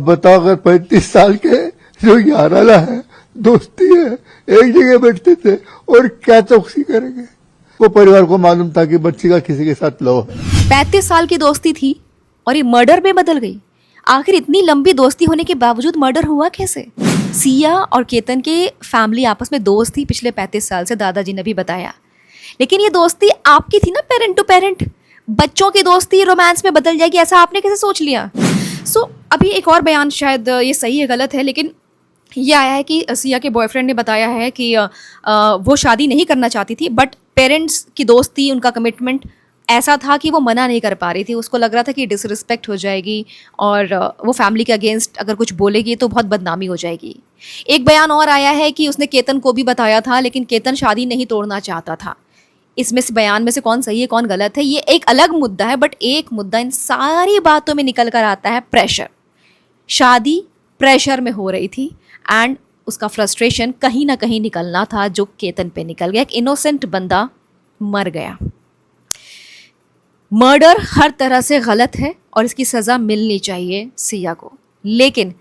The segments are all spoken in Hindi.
बताओ, अगर 35 साल के जो याराना है, दोस्ती है, एक जगह बैठते थे और क्या चौकसी करेंगे। वो परिवार को मालूम था कि बच्ची का किसी के साथ लव है। 35 साल की दोस्ती थी और ये मर्डर में बदल गई। आखिर इतनी लंबी दोस्ती होने के बावजूद मर्डर हुआ कैसे? सिया और केतन के फैमिली आपस में दोस्त थी पिछले 35 साल से, दादाजी ने भी बताया। लेकिन ये दोस्ती आपकी थी ना, पेरेंट टू पेरेंट। बच्चों की दोस्ती रोमांस में बदल जाएगी, ऐसा आपने कैसे सोच लिया? अभी एक और बयान, शायद ये सही है गलत है, लेकिन ये आया है कि सिया के बॉयफ्रेंड ने बताया है कि वो शादी नहीं करना चाहती थी, बट पेरेंट्स की दोस्ती, उनका कमिटमेंट ऐसा था कि वो मना नहीं कर पा रही थी। उसको लग रहा था कि डिसरिस्पेक्ट हो जाएगी और वो फैमिली के अगेंस्ट अगर कुछ बोलेगी तो बहुत बदनामी हो जाएगी। एक बयान और आया है कि उसने केतन को भी बताया था, लेकिन केतन शादी नहीं तोड़ना चाहता था। इसमें से बयान में से कौन सही है कौन गलत है, ये एक अलग मुद्दा है, बट एक मुद्दा इन सारी बातों में निकल कर आता है, प्रेशर। शादी प्रेशर में हो रही थी एंड उसका फ्रस्ट्रेशन कहीं ना कहीं निकलना था, जो केतन पे निकल गया। एक इनोसेंट बंदा मर गया। मर्डर हर तरह से गलत है और इसकी सज़ा मिलनी चाहिए सिया को, लेकिन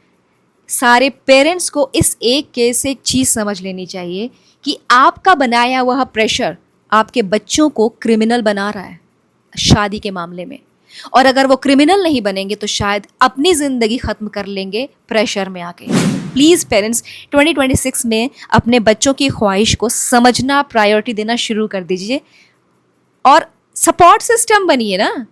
सारे पेरेंट्स को इस एक केस से एक चीज़ समझ लेनी चाहिए कि आपका बनाया हुआ प्रेशर आपके बच्चों को क्रिमिनल बना रहा है शादी के मामले में। और अगर वो क्रिमिनल नहीं बनेंगे तो शायद अपनी ज़िंदगी ख़त्म कर लेंगे प्रेशर में आके। प्लीज़ पेरेंट्स, 2026 में अपने बच्चों की ख्वाहिश को समझना, प्रायोरिटी देना शुरू कर दीजिए और सपोर्ट सिस्टम बनिए ना।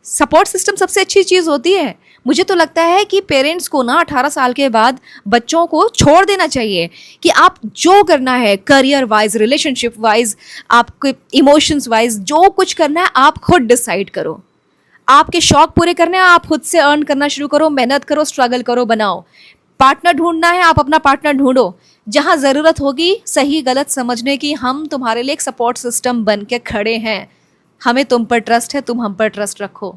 सपोर्ट सिस्टम सबसे अच्छी चीज़ होती है। मुझे तो लगता है कि पेरेंट्स को ना 18 साल के बाद बच्चों को छोड़ देना चाहिए कि आप जो करना है, करियर वाइज, रिलेशनशिप वाइज, आपके इमोशंस वाइज, जो कुछ करना है आप खुद डिसाइड करो। आपके शौक पूरे करने हैं, आप खुद से अर्न करना शुरू करो, मेहनत करो, स्ट्रगल करो, बनाओ। पार्टनर ढूंढना है, आप अपना पार्टनर ढूंढो। जहाँ ज़रूरत होगी सही गलत समझने की, हम तुम्हारे लिए एक सपोर्ट सिस्टम बन के खड़े हैं। हमें तुम पर ट्रस्ट है, तुम हम पर ट्रस्ट रखो।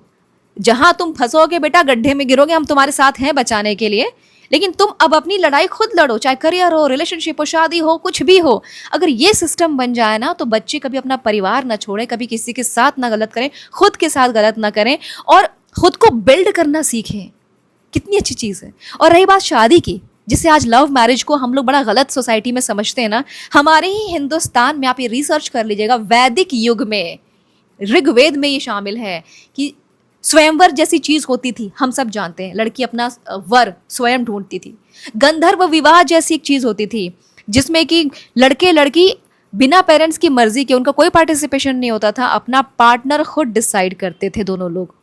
जहाँ तुम फंसोगे बेटा, गड्ढे में गिरोगे, हम तुम्हारे साथ हैं बचाने के लिए, लेकिन तुम अब अपनी लड़ाई खुद लड़ो। चाहे करियर हो, रिलेशनशिप हो, शादी हो, कुछ भी हो। अगर ये सिस्टम बन जाए ना तो बच्चे कभी अपना परिवार ना छोड़ें, कभी किसी के साथ ना गलत करें, खुद के साथ गलत ना करें और खुद को बिल्ड करना सीखें। कितनी अच्छी चीज़ है। और रही बात शादी की, जिसे आज लव मैरिज को हम लोग बड़ा गलत सोसाइटी में समझते हैं ना, हमारे ही हिंदुस्तान में, आप ये रिसर्च कर लीजिएगा, वैदिक युग में, ऋग्वेद में ये शामिल है कि स्वयंवर जैसी चीज होती थी। हम सब जानते हैं, लड़की अपना वर स्वयं ढूंढती थी। गंधर्व विवाह जैसी एक चीज होती थी जिसमें कि लड़के लड़की बिना पेरेंट्स की मर्जी के, उनका कोई पार्टिसिपेशन नहीं होता था, अपना पार्टनर खुद डिसाइड करते थे दोनों लोग।